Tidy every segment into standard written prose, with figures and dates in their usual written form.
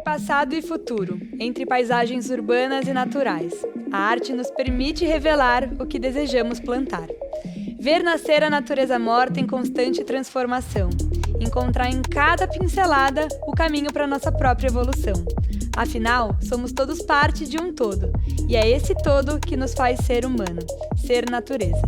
passado e futuro, entre paisagens urbanas e naturais. A arte nos permite revelar o que desejamos plantar. Ver nascer a natureza morta em constante transformação. Encontrar em cada pincelada o caminho para nossa própria evolução. Afinal, somos todos parte de um todo, e é esse todo que nos faz ser humano, ser natureza.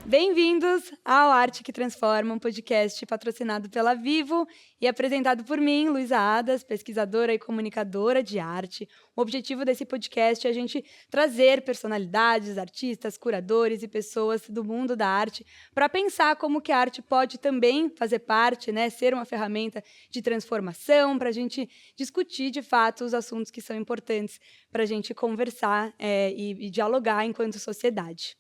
Bem-vindos ao Arte que Transforma, um podcast patrocinado pela Vivo e apresentado por mim, Luísa Adas, pesquisadora e comunicadora de arte. O objetivo desse podcast é a gente trazer personalidades, artistas, curadores e pessoas do mundo da arte para pensar como que a arte pode também fazer parte, ser uma ferramenta de transformação, para a gente discutir, de fato, os assuntos que são importantes para a gente conversar e dialogar enquanto sociedade.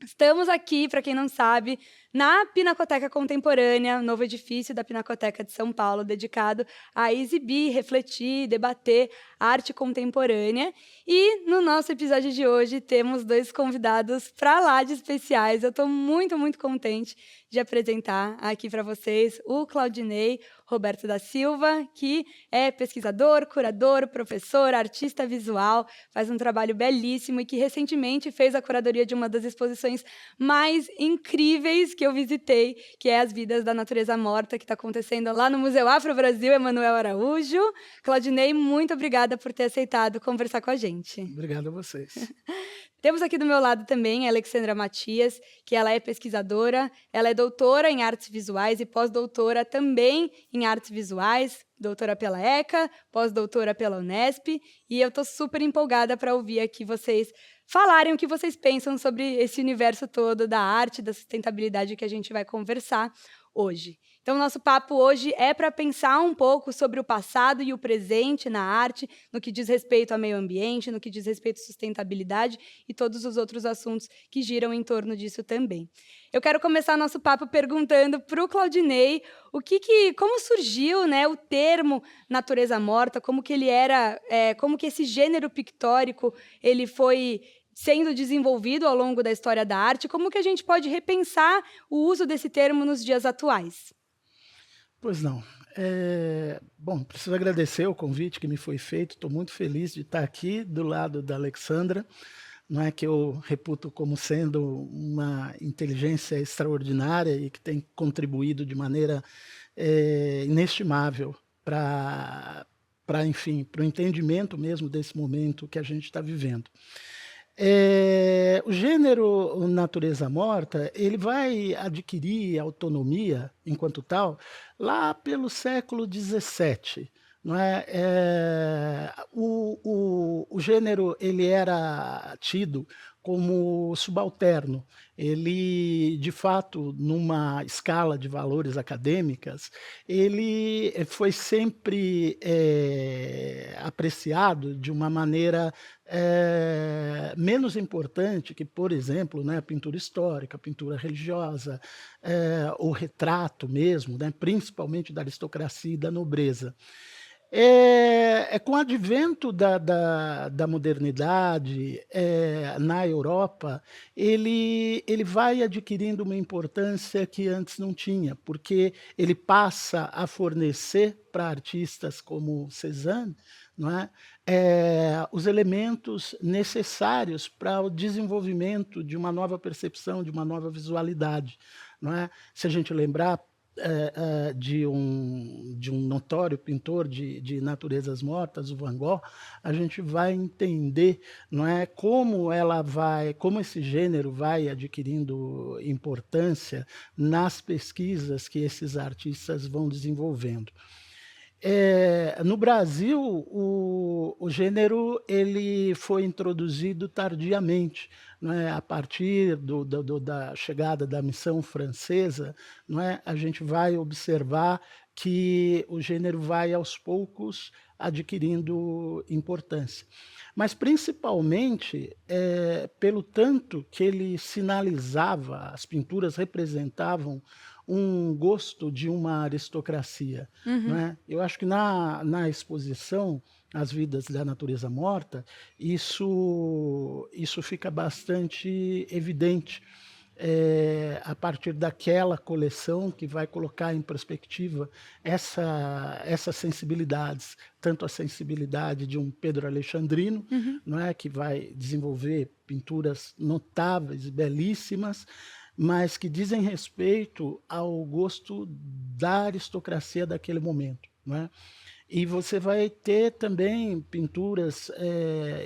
Estamos aqui, para quem não sabe, na Pinacoteca Contemporânea, novo edifício da Pinacoteca de São Paulo, dedicado a exibir, refletir, debater arte contemporânea. E no nosso episódio de hoje temos dois convidados para lá de especiais. Eu estou muito, muito contente de apresentar aqui para vocês o Claudinei Roberto da Silva, que é pesquisador, curador, professor, artista visual, faz um trabalho belíssimo e que recentemente fez a curadoria de uma das exposições mais incríveis que eu visitei, que é As Vidas da Natureza Morta, que está acontecendo lá no Museu Afro Brasil Emanuel Araújo. Claudinei, muito obrigada por ter aceitado conversar com a gente. Obrigado a vocês. Temos aqui do meu lado também a Alexandra Matias, que ela é pesquisadora, ela é doutora em artes visuais e pós-doutora também em artes visuais, doutora pela ECA, pós-doutora pela Unesp, e eu estou super empolgada para ouvir aqui vocês falarem o que vocês pensam sobre esse universo todo da arte, da sustentabilidade que a gente vai conversar hoje. Então, o nosso papo hoje é para pensar um pouco sobre o passado e o presente na arte, no que diz respeito ao meio ambiente, no que diz respeito à sustentabilidade e todos os outros assuntos que giram em torno disso também. Eu quero começar nosso papo perguntando para o Claudinei como surgiu, o termo natureza morta, como que ele era, como que esse gênero pictórico ele foi sendo desenvolvido ao longo da história da arte, como que a gente pode repensar o uso desse termo nos dias atuais? Pois não. Bom, preciso agradecer o convite que me foi feito. Estou muito feliz de estar aqui do lado da Alexandra, não é que eu reputo como sendo uma inteligência extraordinária e que tem contribuído de maneira inestimável para o entendimento mesmo desse momento que a gente está vivendo. O gênero natureza morta, ele vai adquirir autonomia, enquanto tal, lá pelo século XVII. Não é? O gênero ele era tido como subalterno. Ele, de fato, numa escala de valores acadêmicas, ele foi sempre apreciado de uma maneira menos importante que, por exemplo, a pintura histórica, a pintura religiosa, o retrato mesmo, principalmente da aristocracia e da nobreza. Com o advento da modernidade na Europa, ele vai adquirindo uma importância que antes não tinha, porque ele passa a fornecer para artistas como Cézanne, não é? Os elementos necessários para o desenvolvimento de uma nova percepção, de uma nova visualidade. Não é? Se a gente lembrar de um notório pintor de naturezas mortas, o Van Gogh, a gente vai entender, não é, como esse gênero vai adquirindo importância nas pesquisas que esses artistas vão desenvolvendo. No Brasil, o gênero ele foi introduzido tardiamente, não é? A partir da chegada da missão francesa, não é? A gente vai observar que o gênero vai, aos poucos, adquirindo importância. Mas, principalmente, pelo tanto que ele sinalizava, as pinturas representavam um gosto de uma aristocracia. Não é? Eu acho que na exposição As Vidas da Natureza Morta, isso fica bastante evidente. a partir daquela coleção que vai colocar em perspectiva essas sensibilidades, tanto a sensibilidade de um Pedro Alexandrino, Uhum. não é, que vai desenvolver pinturas notáveis e belíssimas, mas que dizem respeito ao gosto da aristocracia daquele momento, não é? E você vai ter também pinturas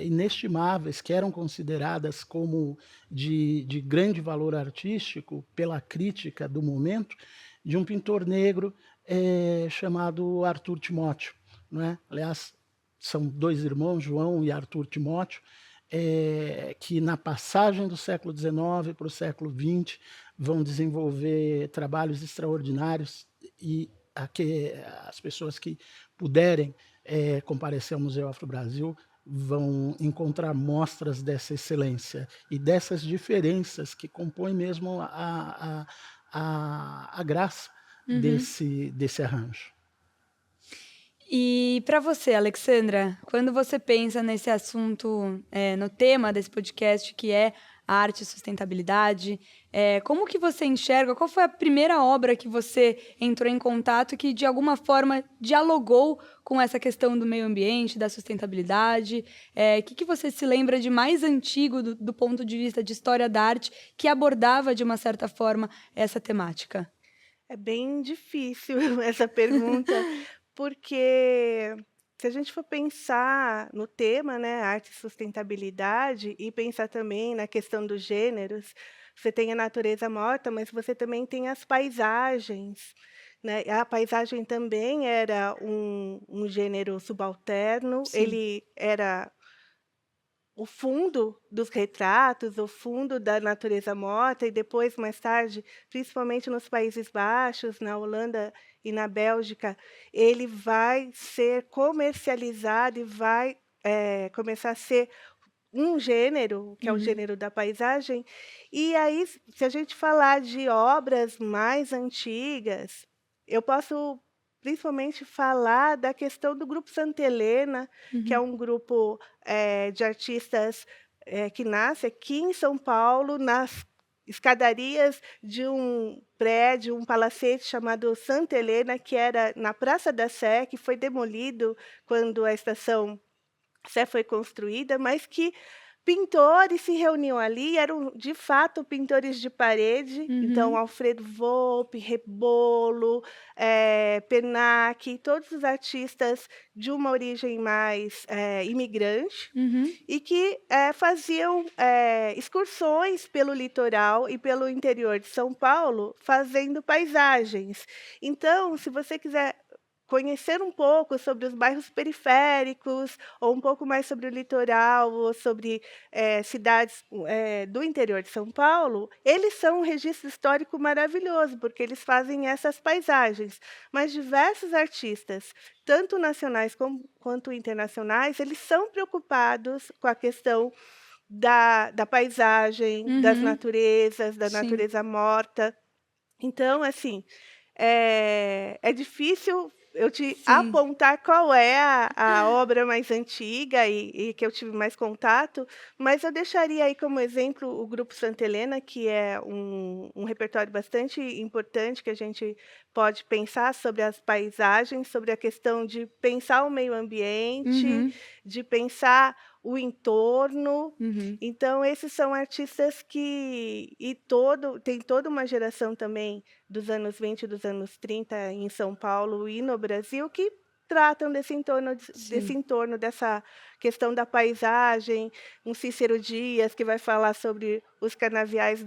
inestimáveis, que eram consideradas como de grande valor artístico pela crítica do momento, de um pintor negro chamado Arthur Timóteo, não é? Aliás, são dois irmãos, João e Arthur Timóteo, que na passagem do século XIX para o século XX vão desenvolver trabalhos extraordinários e as pessoas que puderem comparecer ao Museu Afro-Brasil vão encontrar mostras dessa excelência e dessas diferenças que compõem mesmo a graça Uhum. desse arranjo. E para você, Alexandra, quando você pensa nesse assunto, no tema desse podcast, que é a arte e sustentabilidade, como que você enxerga? Qual foi a primeira obra que você entrou em contato que, de alguma forma, dialogou com essa questão do meio ambiente, da sustentabilidade? Que você se lembra de mais antigo, do ponto de vista de história da arte, que abordava, de uma certa forma, essa temática? É bem difícil essa pergunta, porque se a gente for pensar no tema, né, arte e sustentabilidade, e pensar também na questão dos gêneros, você tem a natureza morta, mas você também tem as paisagens, né? A paisagem também era um gênero subalterno, Sim. ele era o fundo dos retratos, o fundo da natureza morta, e depois, mais tarde, principalmente nos Países Baixos, na Holanda e na Bélgica, ele vai ser comercializado e vai, começar a ser um gênero, que é o Uhum. gênero da paisagem. E aí, se a gente falar de obras mais antigas, eu posso principalmente falar da questão do grupo Santa Helena, que é Uhum. um grupo, de artistas, que nasce aqui em São Paulo, nas escadarias de um prédio, um palacete chamado Santa Helena, que era na Praça da Sé, que foi demolido quando a estação Sé foi construída, mas que pintores se reuniam ali, eram de fato pintores de parede, então Uhum. Alfredo Volpi, Rebolo, Penac, todos os artistas de uma origem mais, imigrante, Uhum. e que, faziam, excursões pelo litoral e pelo interior de São Paulo, fazendo paisagens. Então, se você quiser conhecer um pouco sobre os bairros periféricos, ou um pouco mais sobre o litoral, ou sobre, cidades, do interior de São Paulo, eles são um registro histórico maravilhoso, porque eles fazem essas paisagens. Mas diversos artistas, tanto nacionais quanto internacionais, eles são preocupados com a questão da paisagem, das Uhum. naturezas, da Sim. natureza morta. Então, assim, é difícil eu te Sim. apontar qual é a obra mais antiga e que eu tive mais contato, mas eu deixaria aí como exemplo o Grupo Santa Helena, que é um repertório bastante importante que a gente pode pensar sobre as paisagens, sobre a questão de pensar o meio ambiente, Uhum. de pensar o entorno. Uhum. Então esses são artistas que tem toda uma geração também dos anos 20 e dos anos 30 em São Paulo e no Brasil, que tratam desse Sim. entorno, dessa questão da paisagem. Um Cícero Dias, que vai falar sobre os canaviais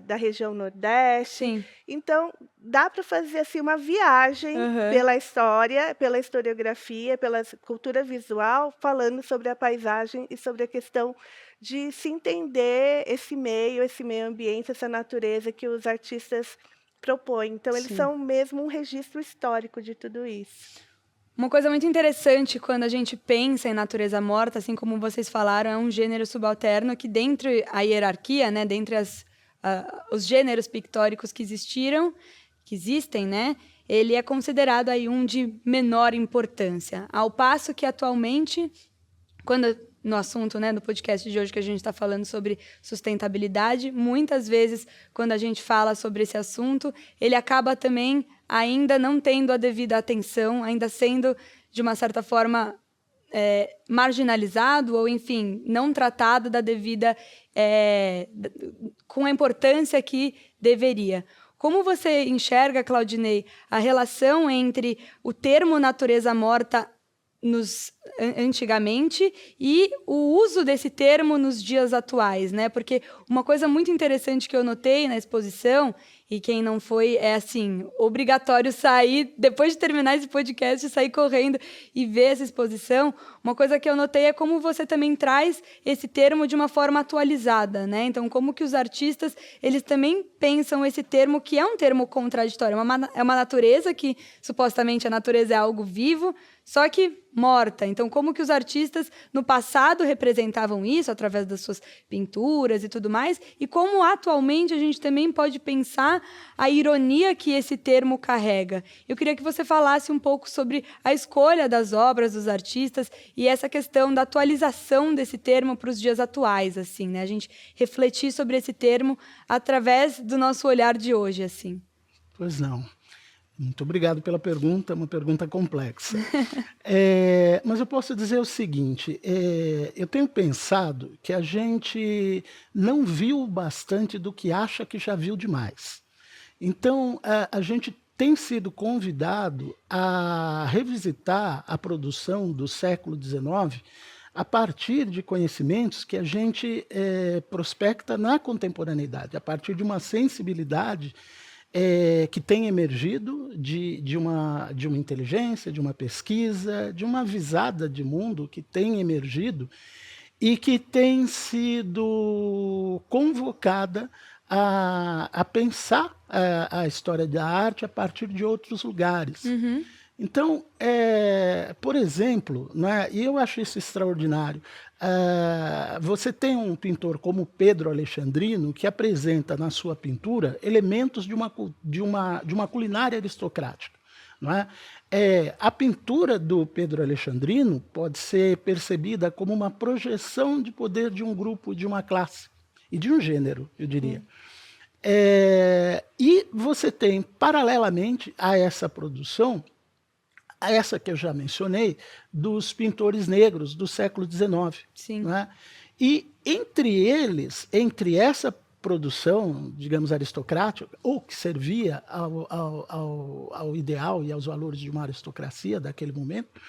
da região Nordeste. Sim. Então, dá para fazer, assim, uma viagem Aham. pela história, pela historiografia, pela cultura visual, falando sobre a paisagem e sobre a questão de se entender esse meio ambiente, essa natureza que os artistas propõem. Então eles Sim. são mesmo um registro histórico de tudo isso. Uma coisa muito interessante quando a gente pensa em natureza morta, assim como vocês falaram, é um gênero subalterno que, dentro a hierarquia, né, dentre os gêneros pictóricos que existem, né, ele é considerado aí um de menor importância. Ao passo que, atualmente, quando no assunto, né, do podcast de hoje, que a gente está falando sobre sustentabilidade. Muitas vezes, quando a gente fala sobre esse assunto, ele acaba também ainda não tendo a devida atenção, ainda sendo, de uma certa forma, marginalizado ou, enfim, não tratado da devida, com a importância que deveria. Como você enxerga, Claudinei, a relação entre o termo natureza morta antigamente e o uso desse termo nos dias atuais, né? Porque uma coisa muito interessante que eu notei na exposição, e quem não foi, é assim, obrigatório sair, depois de terminar esse podcast, sair correndo e ver essa exposição. Uma coisa que eu notei é como você também traz esse termo de uma forma atualizada, né? Então, como que os artistas, eles também pensam esse termo, que é um termo contraditório, é uma natureza que, supostamente, a natureza é algo vivo, só que morta. Então, como que os artistas, no passado, representavam isso através das suas pinturas e tudo mais, e como, atualmente, a gente também pode pensar a ironia que esse termo carrega. Eu queria que você falasse um pouco sobre a escolha das obras dos artistas e essa questão da atualização desse termo para os dias atuais, assim, né? A gente refletir sobre esse termo através do nosso olhar de hoje, assim. Pois não. Muito obrigado pela pergunta, uma pergunta complexa. Mas eu posso dizer o seguinte, eu tenho pensado que a gente não viu bastante do que acha que já viu demais. Então, a gente tem sido convidado a revisitar a produção do século XIX a partir de conhecimentos que a gente prospecta na contemporaneidade, a partir de uma sensibilidade que tem emergido de uma inteligência, de uma pesquisa, de uma visada de mundo que tem emergido e que tem sido convocada a pensar a história da arte a partir de outros lugares. Uhum. Então, por exemplo, né, e eu acho isso extraordinário, você tem um pintor como Pedro Alexandrino que apresenta na sua pintura elementos de uma culinária aristocrática. Não é? A pintura do Pedro Alexandrino pode ser percebida como uma projeção de poder de um grupo, de uma classe e de um gênero, eu diria. E você tem, paralelamente a essa produção, essa que eu já mencionei, dos pintores negros do século XIX. Sim. Né? E entre eles, entre essa produção, digamos, aristocrática, ou que servia ao ideal e aos valores de uma aristocracia daquele momento,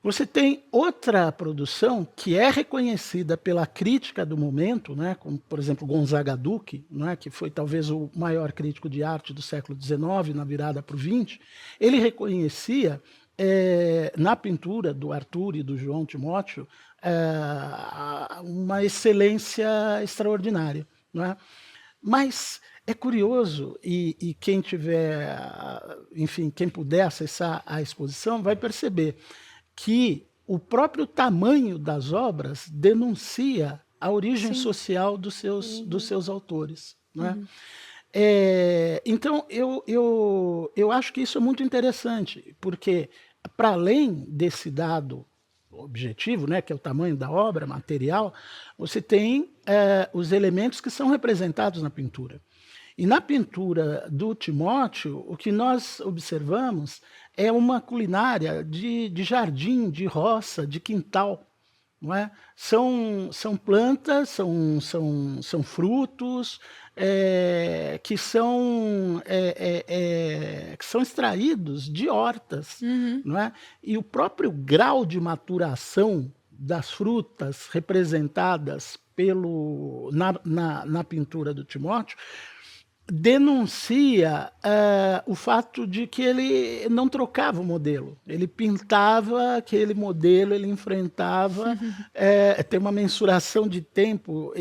você tem outra produção que é reconhecida pela crítica do momento, né, como, por exemplo, Gonzaga Duque, né, que foi talvez o maior crítico de arte do século XIX, na virada para o XX. Ele reconhecia, na pintura do Arthur e do João Timóteo, uma excelência extraordinária. Não é? Mas é curioso, e quem tiver, enfim, quem puder acessar a exposição vai perceber que o próprio tamanho das obras denuncia a origem Sim. social dos seus autores. Não é? Uhum. Então, eu acho que isso é muito interessante, porque, para além desse dado objetivo, né, que é o tamanho da obra, material, você tem os elementos que são representados na pintura. E na pintura do Timóteo, o que nós observamos é uma culinária de jardim, de roça, de quintal. Não é? São plantas, são frutos que são extraídos de hortas. Uhum. Não é? E o próprio grau de maturação das frutas representadas na pintura do Timóteo denuncia o fato de que ele não trocava o modelo. Ele pintava aquele modelo, ele enfrentava, tem uma mensuração de tempo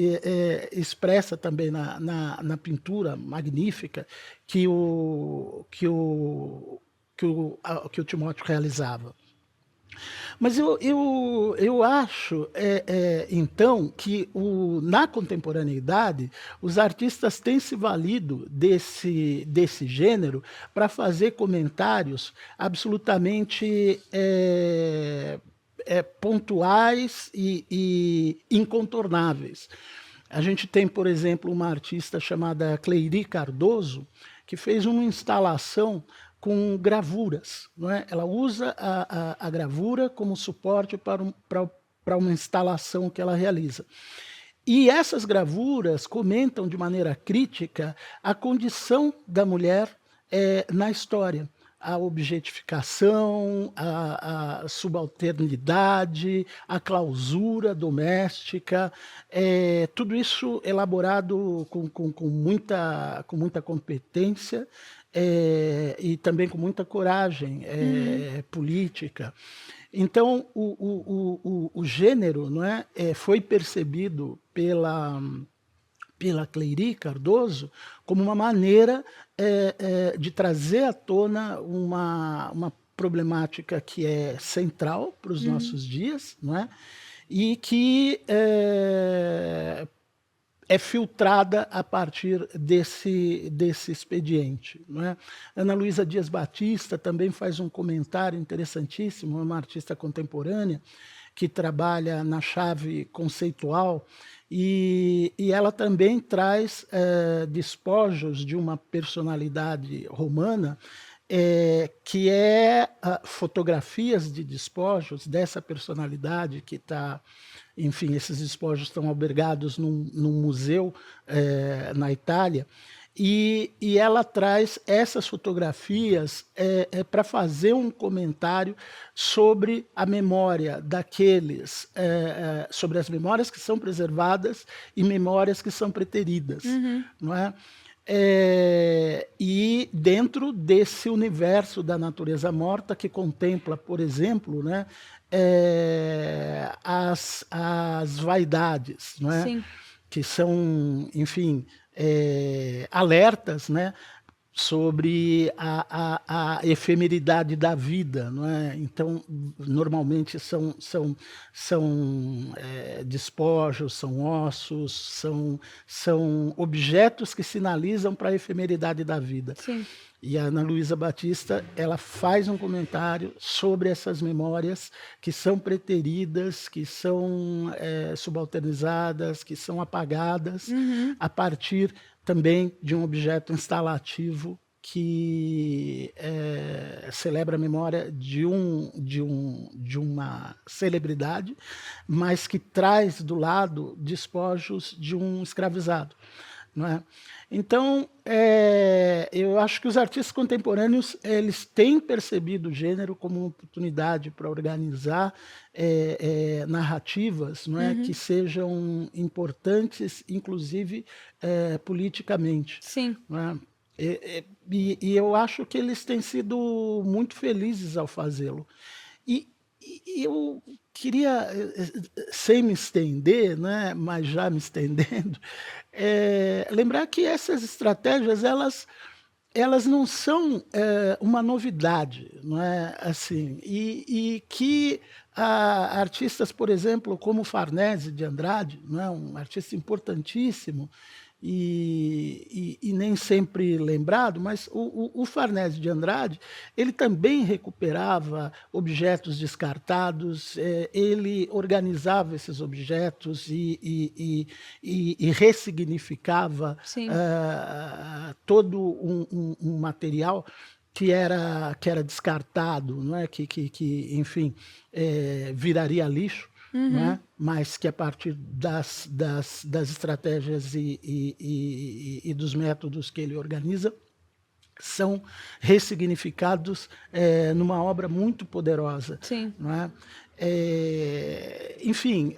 expressa também na pintura magnífica que o Timóteo realizava. Mas eu acho, então, que na contemporaneidade os artistas têm se valido desse gênero para fazer comentários absolutamente pontuais e incontornáveis. A gente tem, por exemplo, uma artista chamada Cleiri Cardoso, que fez uma instalação com gravuras, não é? Ela usa a gravura como suporte para uma instalação que ela realiza. E essas gravuras comentam de maneira crítica a condição da mulher na história. A objetificação, a subalternidade, a clausura doméstica, tudo isso elaborado com muita competência e também com muita coragem política. Então, o gênero, não é, foi percebido pela Cleiri Cardoso como uma maneira de trazer à tona uma problemática que é central para os nossos dias, não é? E que é filtrada a partir desse expediente, não é? Ana Luísa Dias Batista também faz um comentário interessantíssimo, uma artista contemporânea que trabalha na chave conceitual, e ela também traz despojos de uma personalidade romana, que fotografias de despojos dessa personalidade que está... Enfim, esses despojos estão albergados num museu na Itália, e ela traz essas fotografias para fazer um comentário sobre a memória daqueles, sobre as memórias que são preservadas e memórias que são preteridas, não é? E dentro desse universo da natureza morta, que contempla, por exemplo, né, as vaidades, não é? Sim. Que são, enfim, alertas, né, sobre a efemeridade da vida, não é? Então, normalmente são despojos, são ossos, são objetos que sinalizam para a efemeridade da vida. Sim. E a Ana Luísa Batista, ela faz um comentário sobre essas memórias que são preteridas, que são subalternizadas, que são apagadas, a partir também de um objeto instalativo que celebra a memória de uma celebridade, mas que traz do lado despojos de um escravizado, não é? Então, eu acho que os artistas contemporâneos eles têm percebido o gênero como uma oportunidade para organizar narrativas, não é, que sejam importantes, inclusive politicamente. Sim. Não é? E eu acho que eles têm sido muito felizes ao fazê-lo. E eu queria, sem me estender, né, mas já me estendendo, lembrar que essas estratégias elas não são uma novidade, não é? Assim, e que artistas, por exemplo, como Farnese de Andrade, não é? Um artista importantíssimo, e nem sempre lembrado, mas o Farnese de Andrade, ele também recuperava objetos descartados, ele organizava esses objetos e ressignificava todo um material que era descartado, não é? Que enfim, viraria lixo. Né? Mas que a partir das estratégias e dos métodos que ele organiza, são ressignificados numa obra muito poderosa. Sim. Não é? Enfim,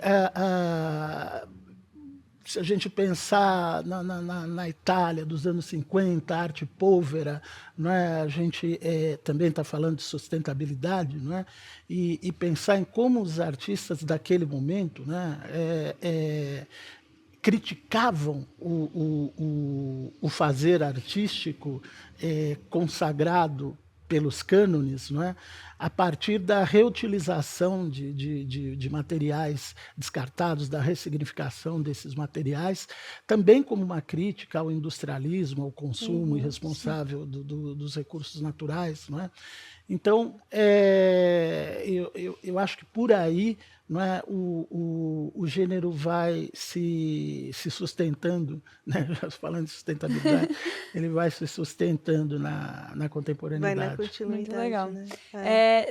se a gente pensar na Itália dos anos 50, a arte povera, não é? A gente também está falando de sustentabilidade, não é? E pensar em como os artistas daquele momento, né, criticavam o fazer artístico consagrado pelos cânones, não é? a partir da reutilização de materiais descartados, da ressignificação desses materiais, também como uma crítica ao industrialismo, ao consumo Sim. irresponsável dos recursos naturais, não é? Então, eu acho que por aí, não é, o gênero vai se sustentando, né? Falando de sustentabilidade, ele vai se sustentando na Vai na contemporaneidade. Muito continuidade, legal. né?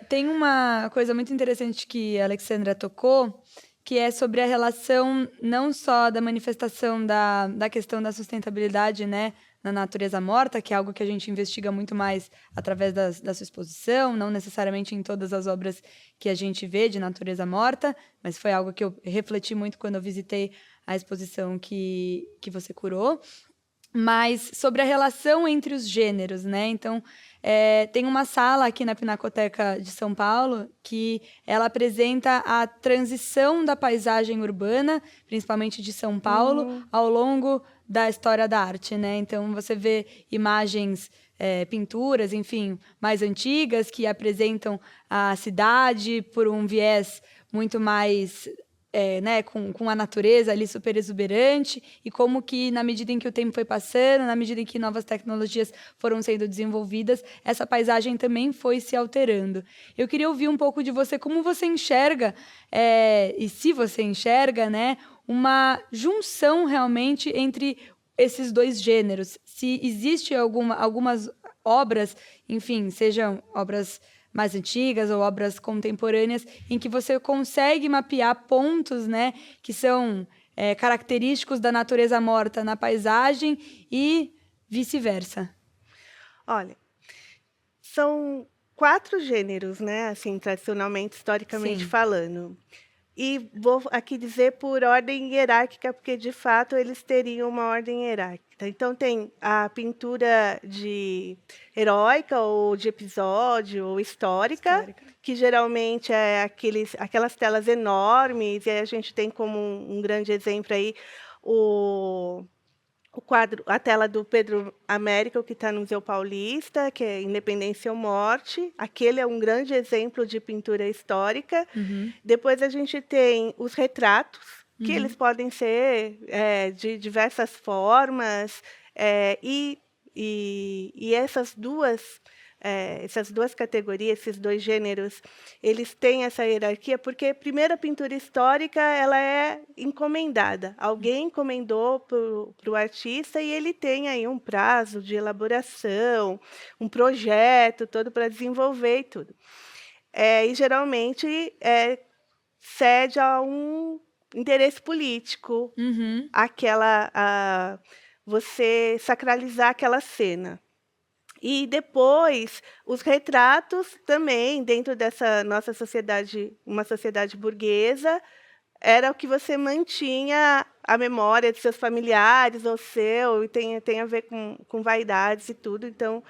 Tem uma coisa muito interessante que a Alexandra tocou, que é sobre a relação não só da manifestação da questão da sustentabilidade, né, na natureza morta, que é algo que a gente investiga muito mais através da sua exposição, não necessariamente em todas as obras que a gente vê de natureza morta, mas foi algo que eu refleti muito quando eu visitei a exposição que você curou, mas sobre a relação entre os gêneros, né? Então, tem uma sala aqui na Pinacoteca de São Paulo que ela apresenta a transição da paisagem urbana, principalmente de São Paulo, ao longo da história da arte, né? Então, você vê imagens, pinturas, enfim, mais antigas que apresentam a cidade por um viés muito mais né, com a natureza ali super exuberante, e como que, na medida em que o tempo foi passando, na medida em que novas tecnologias foram sendo desenvolvidas, essa paisagem também foi se alterando. Eu queria ouvir um pouco de você, como você enxerga, e se você enxerga, né, uma junção realmente entre esses dois gêneros. Se existe algumas obras, enfim, sejam obras mais antigas ou obras contemporâneas, em que você consegue mapear pontos, né, que são característicos da natureza morta na paisagem e vice-versa. Olha, são 4 gêneros, né, assim, tradicionalmente, historicamente Sim. falando. E vou aqui dizer por ordem hierárquica, porque de fato eles teriam uma ordem hierárquica. Então tem a pintura de heróica ou de episódio ou histórica, que geralmente é aquelas telas enormes, e aí a gente tem como um grande exemplo aí o quadro, a tela do Pedro Américo, que está no Museu Paulista, que é Independência ou Morte. Aquele é um grande exemplo de pintura histórica. Depois a gente tem os retratos, que eles podem ser de diversas formas, e essas duas categorias, esses dois gêneros, eles têm essa hierarquia, porque primeiro a pintura histórica ela é encomendada. Alguém encomendou para o artista e ele tem aí um prazo de elaboração, um projeto todo para desenvolver e tudo. E geralmente cede a um interesse político, você sacralizar aquela cena. E depois, os retratos também, dentro dessa nossa sociedade, uma sociedade burguesa, era o que você mantinha a memória de seus familiares ou seu, e tem a ver com vaidades e tudo, então,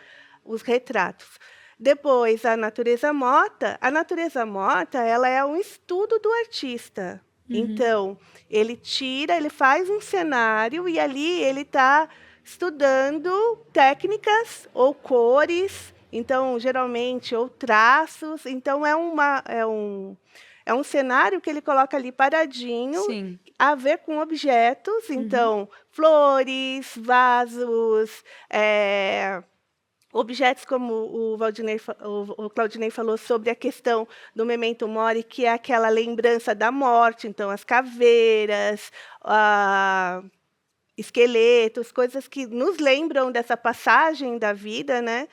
os retratos. Depois, a natureza morta ela é um estudo do artista. Então, ele faz um cenário e ali ele está estudando técnicas ou cores, então, geralmente, ou traços. Então, é um cenário que ele coloca ali paradinho, Sim. a ver com objetos, então, flores, vasos, objetos como o Claudinei falou sobre a questão do memento mori, que é aquela lembrança da morte, então as caveiras, esqueletos, coisas que nos lembram dessa passagem da vida, né?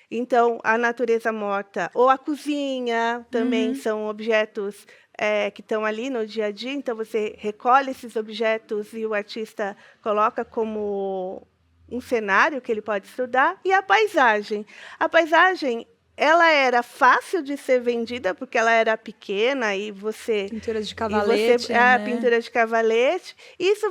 Então, a natureza morta ou a cozinha também são objetos que estão ali no dia a dia. Então, você recolhe esses objetos e o artista coloca como um cenário que ele pode estudar. E a paisagem. A paisagem, ela era fácil de ser vendida, porque ela era pequena e você... Pinturas de cavalete, né? Pintura de cavalete. E isso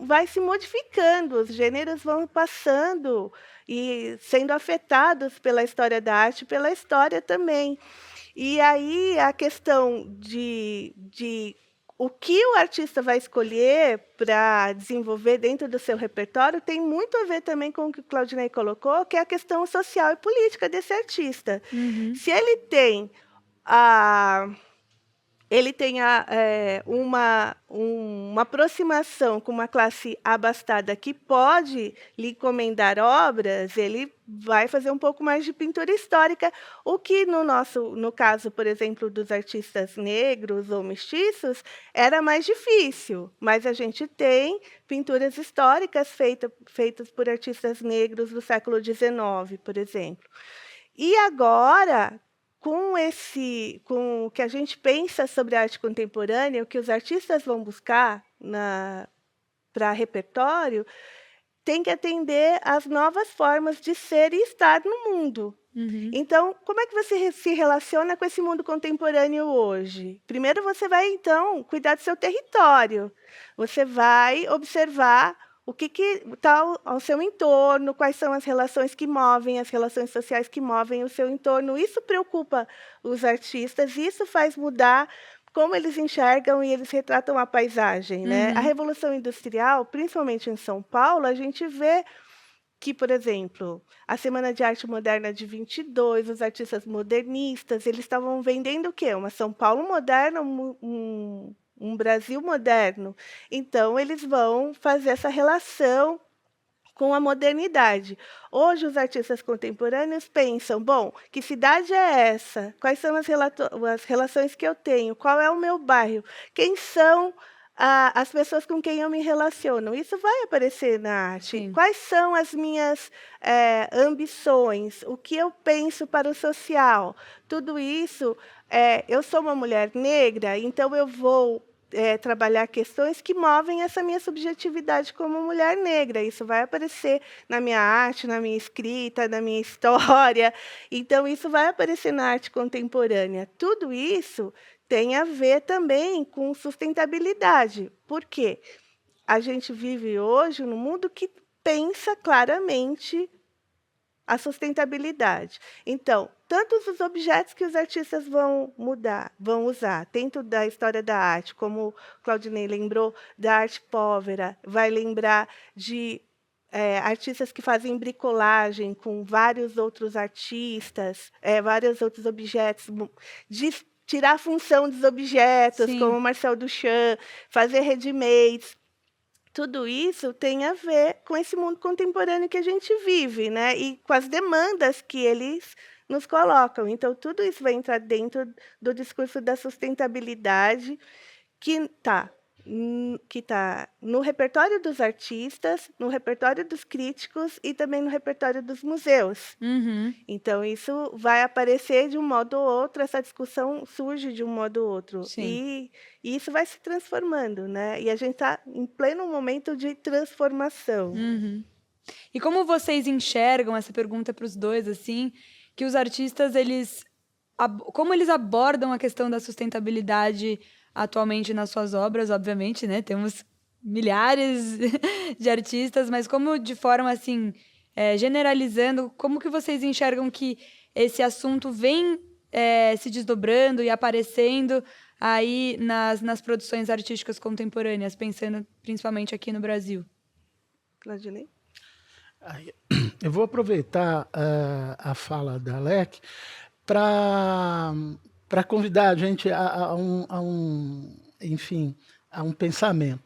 vai se modificando, os gêneros vão passando e sendo afetados pela história da arte, pela história também. E aí a questão de o que o artista vai escolher para desenvolver dentro do seu repertório tem muito a ver também com o que o Claudinei colocou, que é a questão social e política desse artista. Se ele tem a ele tenha uma aproximação com uma classe abastada que pode lhe encomendar obras, ele vai fazer um pouco mais de pintura histórica, o que no caso, por exemplo, dos artistas negros ou mestiços, era mais difícil. Mas a gente tem pinturas históricas feitas por artistas negros do século XIX, por exemplo. E agora, com o que a gente pensa sobre a arte contemporânea, o que os artistas vão buscar para repertório, tem que atender às novas formas de ser e estar no mundo. Uhum. Então, como é que você se relaciona com esse mundo contemporâneo hoje? Primeiro, você vai, então, cuidar do seu território. Você vai observar o que está ao seu entorno, quais são as relações que movem, as relações sociais que movem o seu entorno. Isso preocupa os artistas, isso faz mudar como eles enxergam e eles retratam a paisagem, né? A Revolução Industrial, principalmente em São Paulo, a gente vê que, por exemplo, a Semana de Arte Moderna de 22, os artistas modernistas, eles estavam vendendo o quê? Uma São Paulo moderna, um Brasil moderno. Então, eles vão fazer essa relação com a modernidade. Hoje, os artistas contemporâneos pensam, bom, que cidade é essa? Quais são as relações que eu tenho? Qual é o meu bairro? Quem são as pessoas com quem eu me relaciono? Isso vai aparecer na arte. Sim. Quais são as minhas ambições? O que eu penso para o social? Tudo isso, eu sou uma mulher negra, então eu vou trabalhar questões que movem essa minha subjetividade como mulher negra. Isso vai aparecer na minha arte, na minha escrita, na minha história. Então, isso vai aparecer na arte contemporânea. Tudo isso tem a ver também com sustentabilidade. Por quê? A gente vive hoje num mundo que pensa claramente a sustentabilidade. Então, tantos os objetos que os artistas vão usar, dentro da história da arte, como Claudinei lembrou da arte povera, vai lembrar de artistas que fazem bricolagem com vários outros artistas, vários outros objetos, de tirar a função dos objetos, Sim. como Marcel Duchamp, fazer ready-mades. Tudo isso tem a ver com esse mundo contemporâneo que a gente vive, né? E com as demandas que eles nos colocam. Então, tudo isso vai entrar dentro do discurso da sustentabilidade, que está no repertório dos artistas, no repertório dos críticos e também no repertório dos museus. Uhum. Então, isso vai aparecer de um modo ou outro, essa discussão surge de um modo ou outro. Sim. E isso vai se transformando, né? E a gente está em pleno momento de transformação. Uhum. E como vocês enxergam, essa pergunta para os dois, assim, que os artistas, como eles abordam a questão da sustentabilidade atualmente nas suas obras? Obviamente, né? Temos milhares de artistas, mas como de forma, assim, generalizando, como que vocês enxergam que esse assunto vem se desdobrando e aparecendo aí nas produções artísticas contemporâneas, pensando principalmente aqui no Brasil? Claudinei? Eu vou aproveitar a fala da Alec para convidar a gente a um pensamento.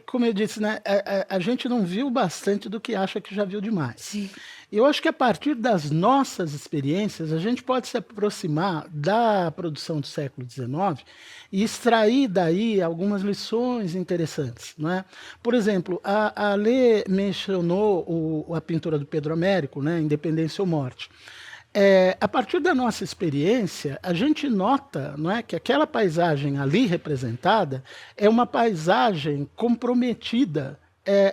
Como eu disse, né, a gente não viu bastante do que acha que já viu demais. Sim. Eu acho que a partir das nossas experiências, a gente pode se aproximar da produção do século XIX e extrair daí algumas lições interessantes, não é? Por exemplo, a Lê mencionou a pintura do Pedro Américo, né, Independência ou Morte. A partir da nossa experiência, a gente nota, não é, que aquela paisagem ali representada é uma paisagem comprometida,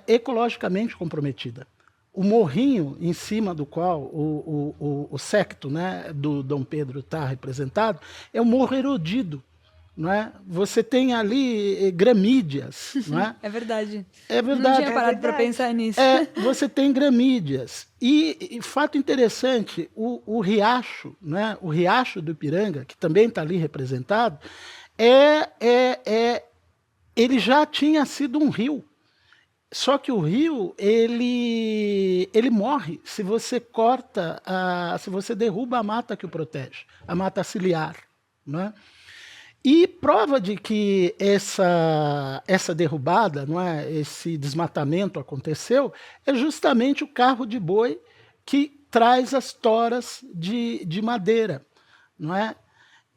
ecologicamente comprometida. O morrinho em cima do qual o secto, né, do Dom Pedro está representado é um morro erodido. Não é? Você tem ali gramídeas. Não é? É verdade. É verdade. Não tinha parado para pensar nisso. Você tem gramídeas. E fato interessante, o riacho, né, o riacho do Ipiranga, que também está ali representado, ele já tinha sido um rio. Só que o rio, ele morre se você corta, se você derruba a mata que o protege, a mata ciliar, né? E prova de que essa derrubada, não é, esse desmatamento aconteceu, é justamente o carro de boi que traz as toras de madeira, não é?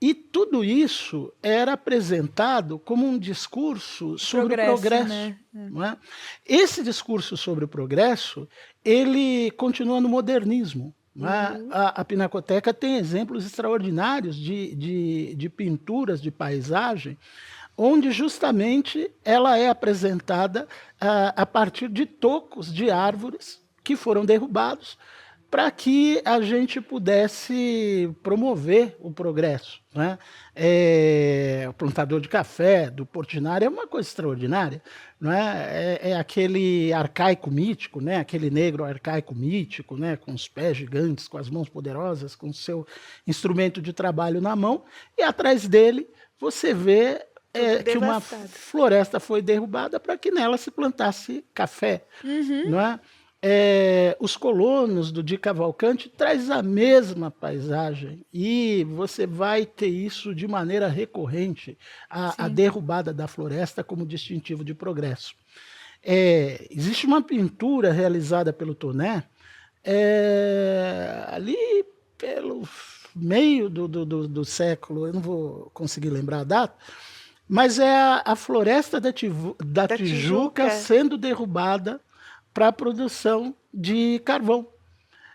E tudo isso era apresentado como um discurso sobre o progresso, né? não é? Esse discurso sobre o progresso, ele continua no modernismo, não é? A Pinacoteca tem exemplos extraordinários de pinturas de paisagem, onde justamente ela é apresentada a partir de tocos de árvores que foram derrubados para que a gente pudesse promover o progresso, né? O plantador de café do Portinari é uma coisa extraordinária, não é? É aquele arcaico mítico, né? Aquele negro arcaico mítico, né? Com os pés gigantes, com as mãos poderosas, com o seu instrumento de trabalho na mão, e atrás dele você vê que uma floresta foi derrubada para que nela se plantasse café, não é? Os colonos do Di Cavalcanti traz a mesma paisagem e você vai ter isso de maneira recorrente, a derrubada da floresta como distintivo de progresso. Existe uma pintura realizada pelo Toné, ali pelo meio do século, eu não vou conseguir lembrar a data, mas é a floresta da Tijuca sendo derrubada para a produção de carvão.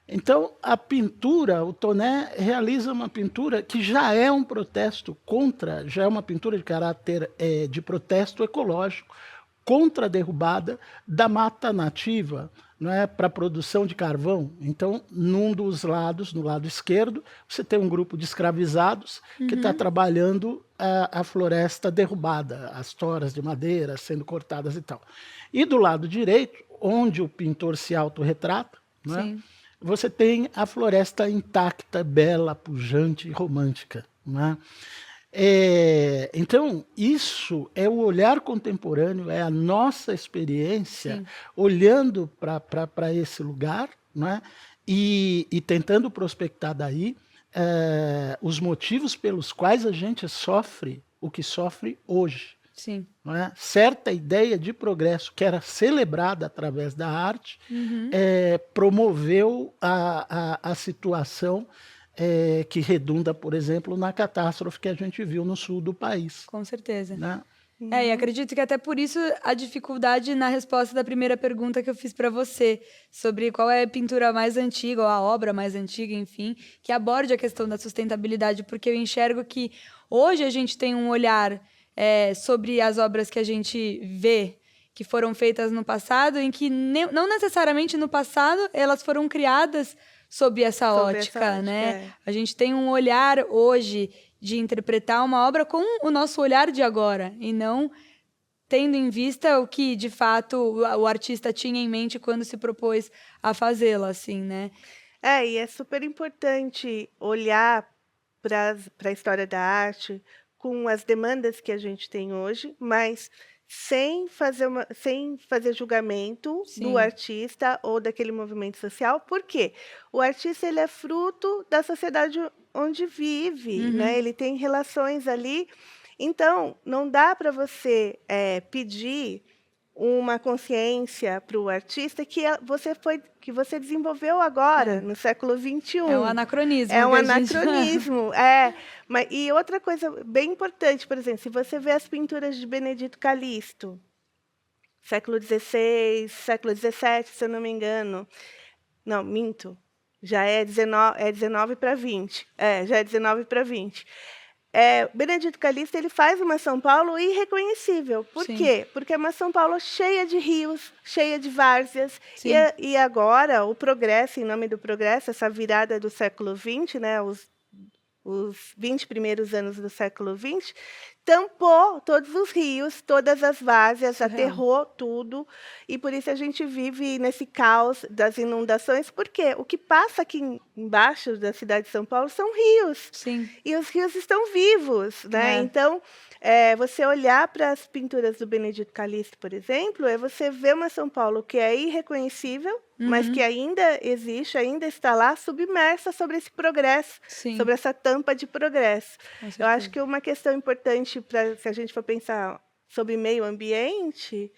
Então, a pintura, o Toné realiza uma pintura que já é um protesto contra, já é uma pintura de caráter de protesto ecológico contra a derrubada da mata nativa, não é, para a produção de carvão. Então, num dos lados, no lado esquerdo, você tem um grupo de escravizados que está trabalhando a floresta derrubada, as toras de madeira sendo cortadas e tal. E do lado direito, onde o pintor se autorretrata, né, você tem a floresta intacta, bela, pujante e romântica. Né? Então, isso é o olhar contemporâneo, é a nossa experiência olhando para esse lugar, né, e tentando prospectar daí os motivos pelos quais a gente sofre o que sofre hoje. Sim. Não é? Certa ideia de progresso que era celebrada através da arte promoveu a situação que redunda, por exemplo, na catástrofe que a gente viu no sul do país. Com certeza. Né? E acredito que até por isso a dificuldade na resposta da primeira pergunta que eu fiz para você, sobre qual é a pintura mais antiga, ou a obra mais antiga, enfim, que aborde a questão da sustentabilidade, porque eu enxergo que hoje a gente tem um olhar sobre as obras que a gente vê que foram feitas no passado, em que não necessariamente no passado elas foram criadas sob essa ótica, né? A gente tem um olhar hoje de interpretar uma obra com o nosso olhar de agora, e não tendo em vista o que, de fato, o artista tinha em mente quando se propôs a fazê-la, assim, né? E é super importante olhar para a história da arte com as demandas que a gente tem hoje, mas sem fazer julgamento do artista ou daquele movimento social. Por quê? O artista, ele é fruto da sociedade onde vive, né? Ele tem relações ali. Então, não dá para você pedir uma consciência para o artista que você desenvolveu agora, no século XXI. É um anacronismo. É um anacronismo. E outra coisa bem importante, por exemplo, se você vê as pinturas de Benedito Calixto, século XVI, século XVII, se eu não me engano. Não, minto. Já é 19 para 20. Já é 19 para 20. Benedito Calixto, ele faz uma São Paulo irreconhecível. Por quê? Porque é uma São Paulo cheia de rios, cheia de várzeas. E agora, o progresso, em nome do progresso, essa virada do século XX, né, os 20 primeiros anos do século XX, tampou todos os rios, todas as várzeas, Surreal. aterrou tudo, e por isso a gente vive nesse caos das inundações, porque o que passa aqui embaixo da cidade de São Paulo são rios, Sim. e os rios estão vivos, né? É. Então, você olhar para as pinturas do Benedito Calixto, por exemplo, é você ver uma São Paulo que é irreconhecível, mas que ainda existe, ainda está lá, submersa sobre esse progresso, Sim. sobre essa tampa de progresso. Com Eu acho certeza. que uma questão importante, se a gente for pensar sobre meio ambiente,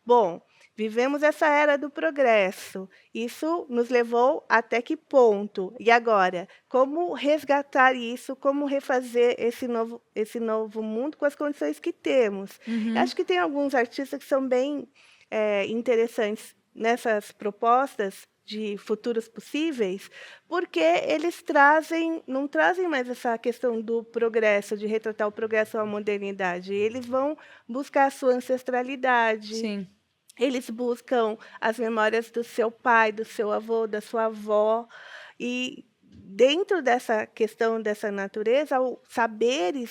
bom, vivemos essa era do progresso. Isso nos levou até que ponto? E agora, como resgatar isso? Como refazer esse novo mundo com as condições que temos? Eu acho que tem alguns artistas que são bem interessantes nessas propostas de futuros possíveis, porque eles não trazem mais essa questão do progresso, de retratar o progresso ou a modernidade. Eles vão buscar a sua ancestralidade, Sim. eles buscam as memórias do seu pai, do seu avô, da sua avó. E dentro dessa questão dessa natureza, saberes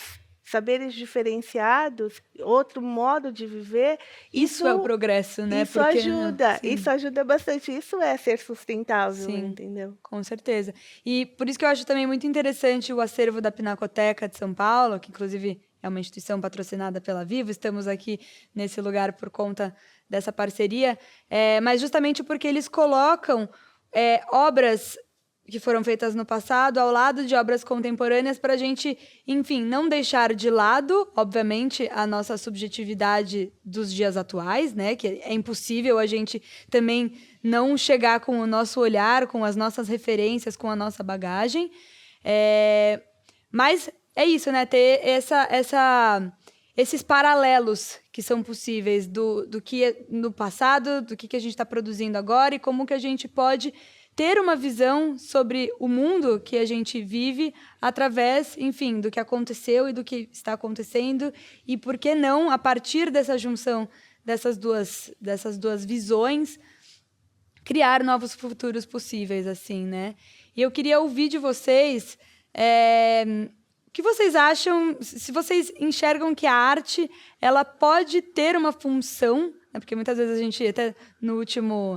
diferenciados, outro modo de viver, Isso é o progresso, né? isso Porque ajuda, sim. isso ajuda bastante. Isso é ser sustentável, Sim. entendeu? Com certeza. E por isso que eu acho também muito interessante o acervo da Pinacoteca de São Paulo, que inclusive é uma instituição patrocinada pela Vivo, estamos aqui nesse lugar por conta dessa parceria, mas justamente porque eles colocam obras que foram feitas no passado ao lado de obras contemporâneas para a gente, enfim, não deixar de lado, obviamente, a nossa subjetividade dos dias atuais, né? Que é impossível a gente também não chegar com o nosso olhar, com as nossas referências, com a nossa bagagem. Mas é isso, né? Ter esses paralelos que são possíveis do que é no passado, do que a gente está produzindo agora e como que a gente pode ter uma visão sobre o mundo que a gente vive através, enfim, do que aconteceu e do que está acontecendo e, por que não, a partir dessa junção dessas duas visões, criar novos futuros possíveis, assim, né? E eu queria ouvir de vocês o que vocês acham, se vocês enxergam que a arte ela pode ter uma função, né? Porque muitas vezes a gente, até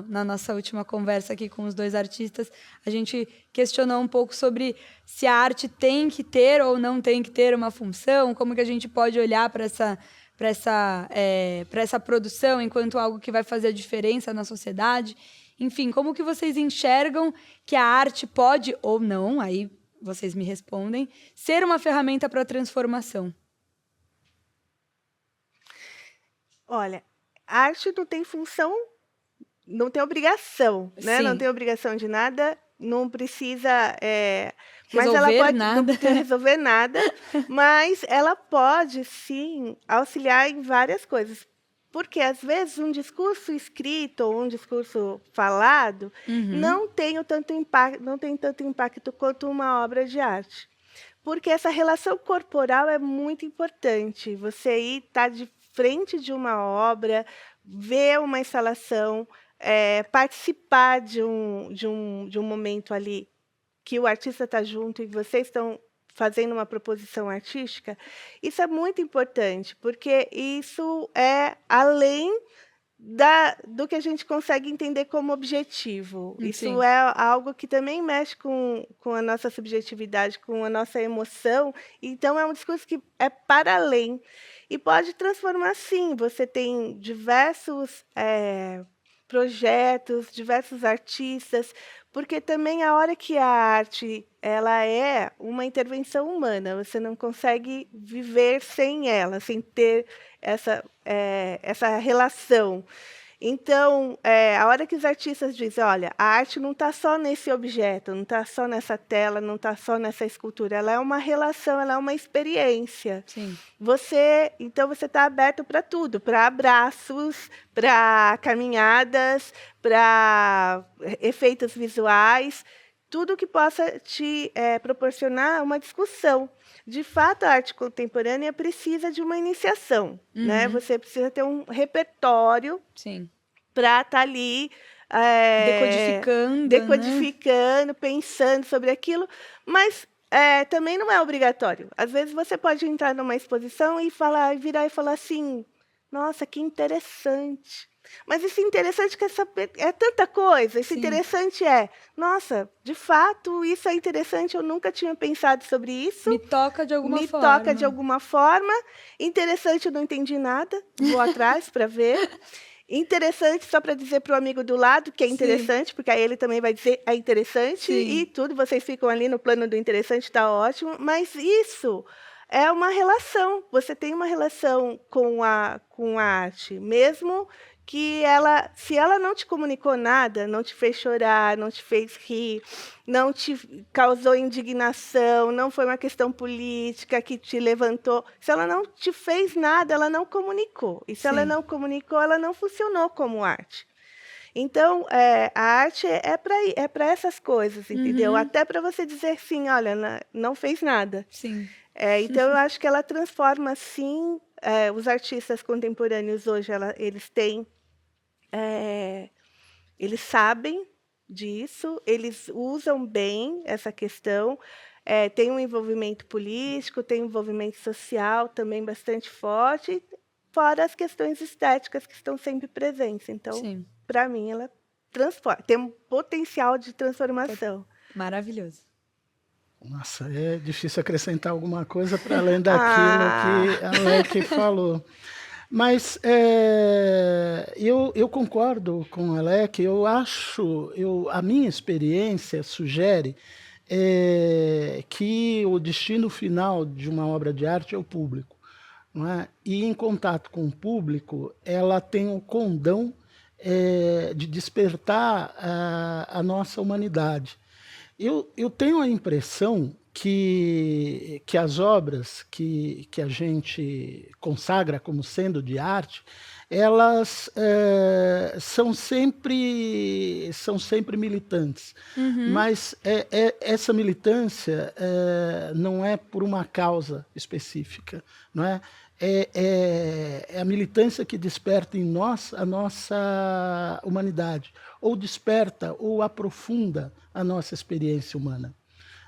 na nossa última conversa aqui com os dois artistas, a gente questionou um pouco sobre se a arte tem que ter ou não tem que ter uma função, como que a gente pode olhar para essa produção enquanto algo que vai fazer a diferença na sociedade. Enfim, como que vocês enxergam que a arte pode ou não, aí vocês me respondem, ser uma ferramenta para a transformação? Olha, a arte não tem função, não tem obrigação, né? Sim. Não tem obrigação de nada, não precisa... mas ela Resolver pode nada. não precisa resolver nada, mas ela pode, sim, auxiliar em várias coisas. Porque, às vezes, um discurso escrito ou um discurso falado não tem tanto impacto quanto uma obra de arte. Porque essa relação corporal é muito importante. Você estar de frente de uma obra, ver uma instalação, participar de um momento ali que o artista está junto e vocês estão fazendo uma proposição artística, isso é muito importante, porque isso é além do que a gente consegue entender como objetivo. Isso Sim. é algo que também mexe com a nossa subjetividade, com a nossa emoção. Então, é um discurso que é para além. E pode transformar, sim. Você tem diversos projetos, diversos artistas, porque também a hora que a arte ela é uma intervenção humana, você não consegue viver sem ela, sem ter essa relação. Então, a hora que os artistas dizem, olha, a arte não está só nesse objeto, não está só nessa tela, não está só nessa escultura, ela é uma relação, ela é uma experiência. Sim. Então você está aberto para tudo, para abraços, para caminhadas, para efeitos visuais, tudo que possa te proporcionar uma discussão. De fato, a arte contemporânea precisa de uma iniciação, né? Você precisa ter um repertório para estar ali decodificando, pensando sobre aquilo, mas Também não é obrigatório. Às vezes você pode entrar numa exposição e virar e falar assim: nossa, que interessante. Mas esse interessante é tanta coisa. Esse Sim. interessante nossa, de fato, isso é interessante, eu nunca tinha pensado sobre isso. Me toca de alguma Me forma. toca de alguma forma. Interessante, eu não entendi nada. Vou atrás para ver. Interessante, só para dizer para o amigo do lado que é Sim. interessante, porque aí ele também vai dizer é interessante, Sim. e tudo, vocês ficam ali no plano do interessante, está ótimo, mas isso é uma relação, você tem uma relação com a arte, mesmo que se ela não te comunicou nada, não te fez chorar, não te fez rir, não te causou indignação, não foi uma questão política que te levantou, se ela não te fez nada, ela não comunicou. E se ela Sim. não comunicou, ela não funcionou como arte. Então, a arte é para essas coisas, entendeu? Uhum. Até para você dizer sim, olha, não fez nada. Sim. Então, eu acho que ela transforma, sim, os artistas contemporâneos hoje, eles têm, eles sabem disso, eles usam bem essa questão, tem um envolvimento político, tem um envolvimento social também bastante forte, fora as questões estéticas que estão sempre presentes. Então, Sim. para mim, ela transforma, tem um potencial de transformação. Maravilhoso. Nossa, é difícil acrescentar alguma coisa para além daquilo que a Alec falou. Mas eu concordo com a Alec, a minha experiência sugere que o destino final de uma obra de arte é o público. Não é? E em contato com o público, ela tem o condão de despertar a nossa humanidade. Eu tenho a impressão que as obras que a gente consagra como sendo de arte, elas são sempre militantes. Uhum. Mas essa militância não é por uma causa específica, não é? É a militância que desperta em nós a nossa humanidade, ou desperta ou aprofunda a nossa experiência humana.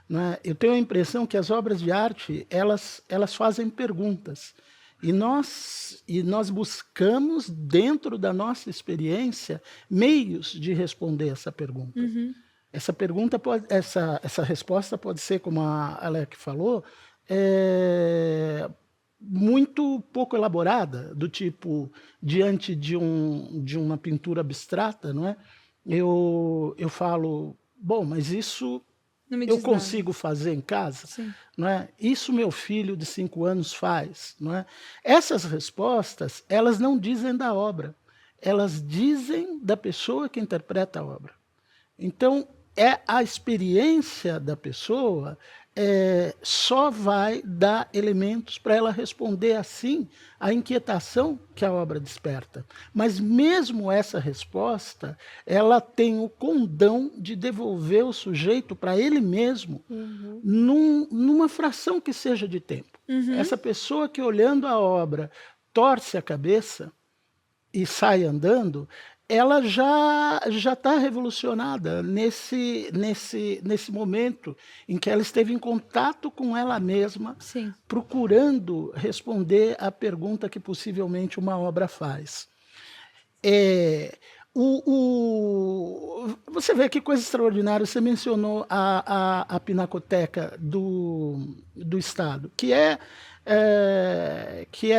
Não é? Eu tenho a impressão que as obras de arte elas fazem perguntas e nós buscamos dentro da nossa experiência meios de responder essa pergunta. Uhum. Essa resposta pode ser, como a Alec falou, muito pouco elaborada, do tipo, diante de uma pintura abstrata, não é? Eu falo, bom, mas isso Não me eu diz nada. consigo fazer em casa? Sim. Não é? Isso meu filho de 5 anos faz. Não é? Essas respostas, elas não dizem da obra, elas dizem da pessoa que interpreta a obra. Então, a experiência da pessoa só vai dar elementos para ela responder assim à inquietação que a obra desperta. Mas mesmo essa resposta, ela tem o condão de devolver o sujeito para ele mesmo numa fração que seja de tempo. Uhum. Essa pessoa que, olhando a obra, torce a cabeça e sai andando, ela já está revolucionada nesse momento em que ela esteve em contato com ela mesma, Sim. procurando responder à pergunta que possivelmente uma obra faz. Você vê que coisa extraordinária, você mencionou a Pinacoteca do Estado, que é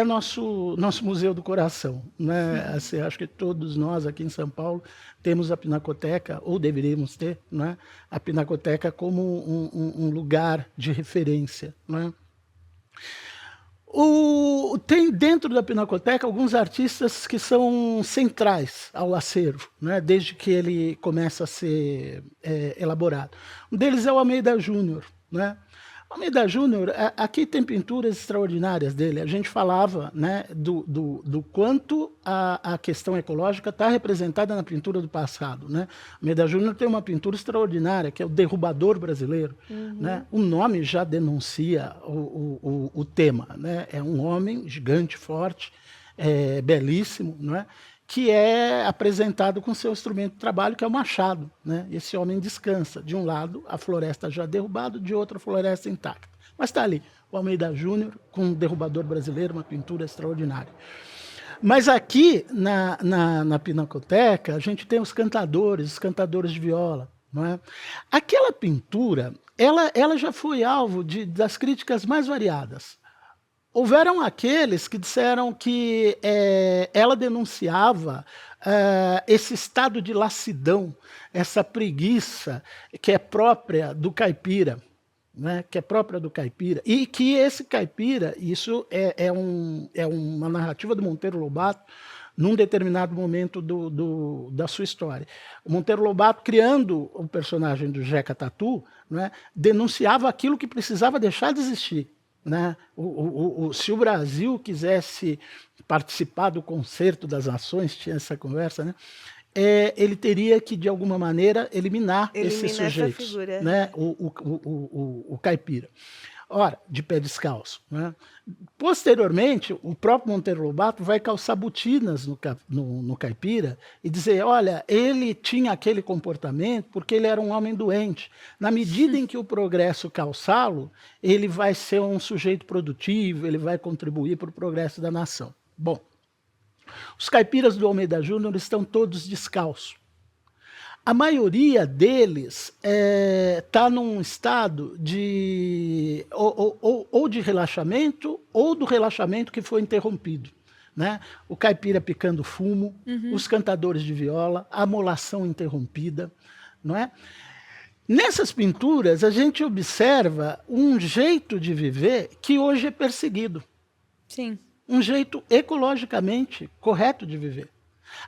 nosso museu do coração, né? Assim, acho que todos nós aqui em São Paulo temos a Pinacoteca, ou deveríamos ter, né? A Pinacoteca como um lugar de referência, né? Tem dentro da Pinacoteca alguns artistas que são centrais ao acervo, né? Desde que ele começa a ser elaborado. Um deles é o Almeida Júnior, né? Almeida Júnior, aqui tem pinturas extraordinárias dele. A gente falava, né, do quanto a questão ecológica está representada na pintura do passado, né? Almeida Júnior tem uma pintura extraordinária, que é o Derrubador Brasileiro. Né? O nome já denuncia o tema. Né? É um homem gigante, forte, belíssimo, não é? que é apresentado com seu instrumento de trabalho, que é o machado, né? Esse homem descansa. De um lado, a floresta já derrubada, de outro, a floresta intacta. Mas está ali, o Almeida Júnior, com um derrubador brasileiro, uma pintura extraordinária. Mas aqui, na Pinacoteca, a gente tem os cantadores de viola. Não é? Aquela pintura, ela já foi alvo das críticas mais variadas. Houveram aqueles que disseram que ela denunciava esse estado de lassidão, essa preguiça que é própria do caipira, né? Que é própria do caipira, e que esse caipira, isso é uma narrativa do Monteiro Lobato, num determinado momento da sua história. O Monteiro Lobato, criando o personagem do Jeca Tatu, né, denunciava aquilo que precisava deixar de existir. Né? Se o Brasil quisesse participar do concerto das nações, tinha essa conversa, né? Ele teria que, de alguma maneira, eliminar esses sujeitos, né? O caipira. Ora, de pé descalço. Né? Posteriormente, o próprio Monteiro Lobato vai calçar botinas no caipira e dizer, olha, ele tinha aquele comportamento porque ele era um homem doente. Na medida em que o progresso calçá-lo, ele vai ser um sujeito produtivo, ele vai contribuir para o progresso da nação. Bom, os caipiras do Almeida Júnior estão todos descalços. A maioria deles está num estado de ou de relaxamento ou do relaxamento que foi interrompido. Né? O caipira picando fumo, os cantadores de viola, a amolação interrompida. Não é? Nessas pinturas, a gente observa um jeito de viver que hoje é perseguido. Sim. Um jeito ecologicamente correto de viver.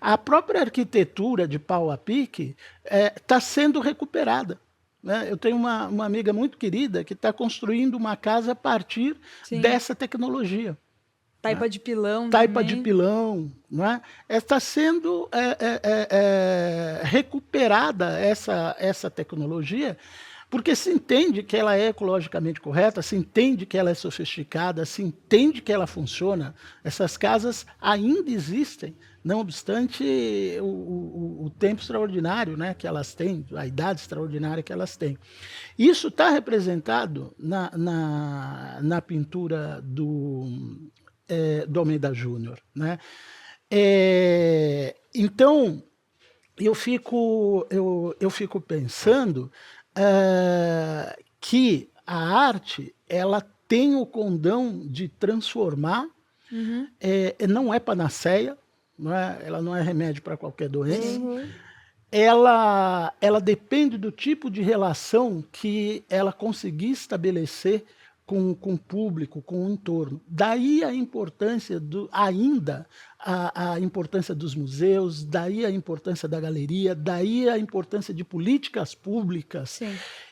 A própria arquitetura de pau a pique está sendo recuperada. Né? Eu tenho uma amiga muito querida que está construindo uma casa a partir dessa tecnologia. Taipa de pilão. Taipa de pilão. Né? Está sendo recuperada essa tecnologia, porque se entende que ela é ecologicamente correta, se entende que ela é sofisticada, se entende que ela funciona. Essas casas ainda existem, não obstante o tempo extraordinário, né, que elas têm, a idade extraordinária que elas têm. Isso está representado na pintura do Almeida Júnior. Né? Então, eu fico pensando que a arte ela tem o condão de transformar, não é panaceia, ela não é remédio para qualquer doença, ela depende do tipo de relação que ela conseguir estabelecer com o público, com o entorno. Daí a importância a importância dos museus, daí a importância da galeria, daí a importância de políticas públicas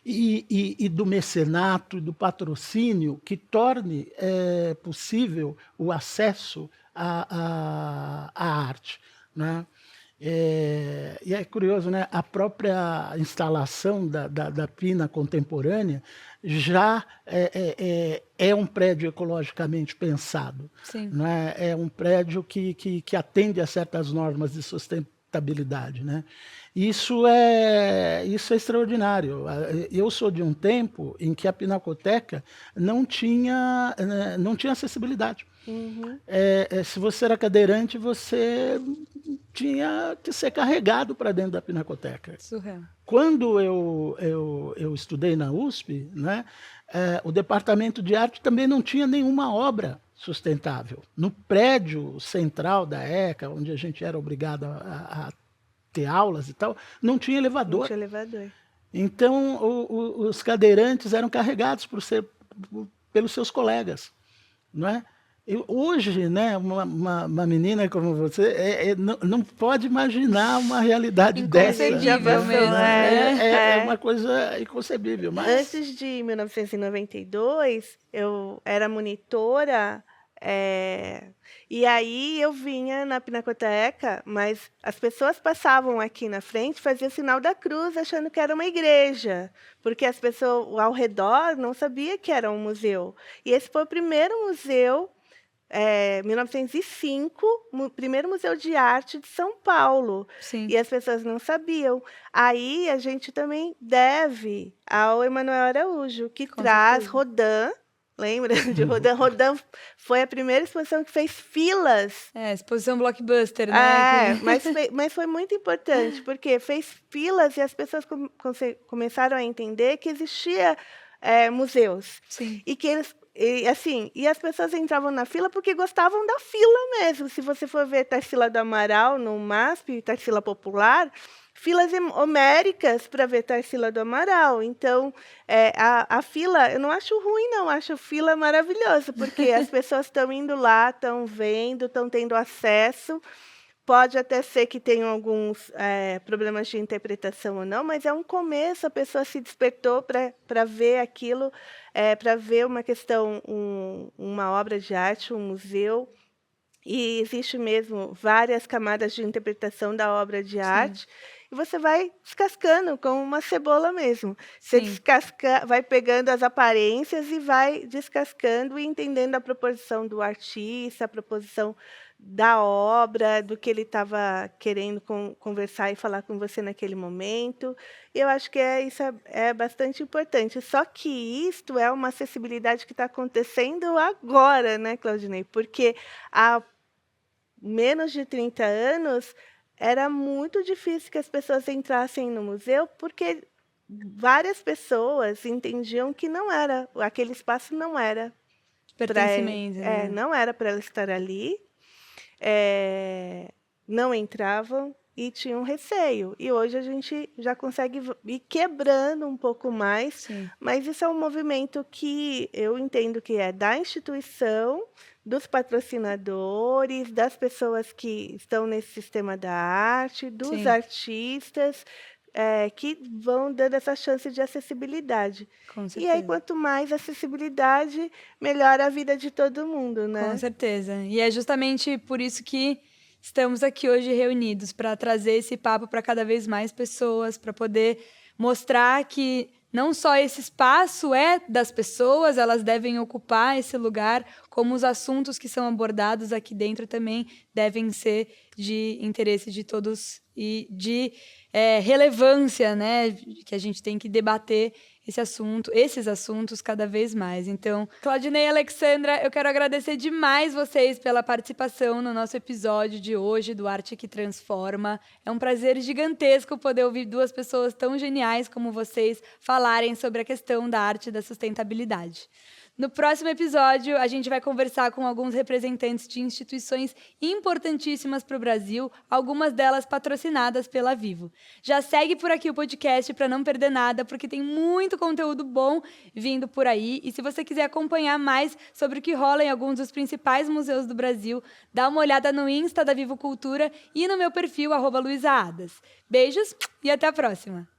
e do mecenato, do patrocínio, que torne possível o acesso à arte. Né? E é curioso, né? A própria instalação da Pina contemporânea já é um prédio ecologicamente pensado. Né? É um prédio que atende a certas normas de sustentabilidade. Né? Isso é extraordinário. Eu sou de um tempo em que a Pinacoteca não tinha acessibilidade. Se você era cadeirante, você tinha que ser carregado para dentro da Pinacoteca. Surreal. Quando eu estudei na USP, né, o departamento de arte também não tinha nenhuma obra sustentável. No prédio central da ECA, onde a gente era obrigado a ter aulas e tal, não tinha elevador. Não tinha elevador. Então, os cadeirantes eram carregados pelos seus colegas. Não é? Hoje, né, uma menina como você não pode imaginar uma realidade dessa. Inconcebível mesmo. É uma coisa inconcebível. Mas... Antes de 1992, eu era monitora, e aí eu vinha na Pinacoteca, mas as pessoas passavam aqui na frente, faziam o sinal da cruz, achando que era uma igreja, porque as pessoas ao redor não sabiam que era um museu. E esse foi o primeiro museu 1905, primeiro Museu de Arte de São Paulo. Sim. E as pessoas não sabiam. Aí a gente também deve ao Emanuel Araújo, que Com traz certeza. Rodin. Lembra de Rodin? Rodin foi a primeira exposição que fez filas. Exposição blockbuster, né? Mas foi muito importante, porque fez filas e as pessoas começaram a entender que existia museus. Sim. E que eles, e as pessoas entravam na fila porque gostavam da fila mesmo. Se você for ver Tarsila do Amaral no MASP, Tarsila Popular, filas homéricas para ver Tarsila do Amaral. Então, a fila, eu não acho ruim, não. Acho fila maravilhosa, porque as pessoas estão indo lá, estão vendo, estão tendo acesso. Pode até ser que tenham alguns problemas de interpretação ou não, mas é um começo, a pessoa se despertou para ver aquilo, para ver uma questão, uma obra de arte, um museu. E existe mesmo várias camadas de interpretação da obra de arte. E você vai descascando, como uma cebola mesmo. Você vai pegando as aparências e vai descascando e entendendo a proposição do artista, a proposição da obra, do que ele estava querendo conversar e falar com você naquele momento. E eu acho que isso é bastante importante. Só que isto é uma acessibilidade que está acontecendo agora, né, Claudinei? Porque há menos de 30 anos, era muito difícil que as pessoas entrassem no museu, porque várias pessoas entendiam que não era, aquele espaço não era Pertencimento, né? não era para ela estar ali, não entravam e tinham receio. E hoje a gente já consegue ir quebrando um pouco mais, Sim. mas isso é um movimento que eu entendo que é da instituição, dos patrocinadores, das pessoas que estão nesse sistema da arte, dos Sim. artistas, que vão dando essa chance de acessibilidade. Com E aí, certeza. quanto mais acessibilidade, melhor a vida de todo mundo, né? Com certeza. E é justamente por isso que estamos aqui hoje reunidos, para trazer esse papo para cada vez mais pessoas, para poder mostrar que não só esse espaço é das pessoas, elas devem ocupar esse lugar, como os assuntos que são abordados aqui dentro também devem ser de interesse de todos e de relevância, né? Que a gente tem que debater esses assuntos cada vez mais. Então, Claudinei e Alexandra, eu quero agradecer demais vocês pela participação no nosso episódio de hoje do Arte que Transforma. É um prazer gigantesco poder ouvir duas pessoas tão geniais como vocês falarem sobre a questão da arte e da sustentabilidade. No próximo episódio, a gente vai conversar com alguns representantes de instituições importantíssimas para o Brasil, algumas delas patrocinadas pela Vivo. Já segue por aqui o podcast para não perder nada, porque tem muito conteúdo bom vindo por aí. E se você quiser acompanhar mais sobre o que rola em alguns dos principais museus do Brasil, dá uma olhada no Insta da Vivo Cultura e no meu perfil, @luisaadas. Beijos e até a próxima!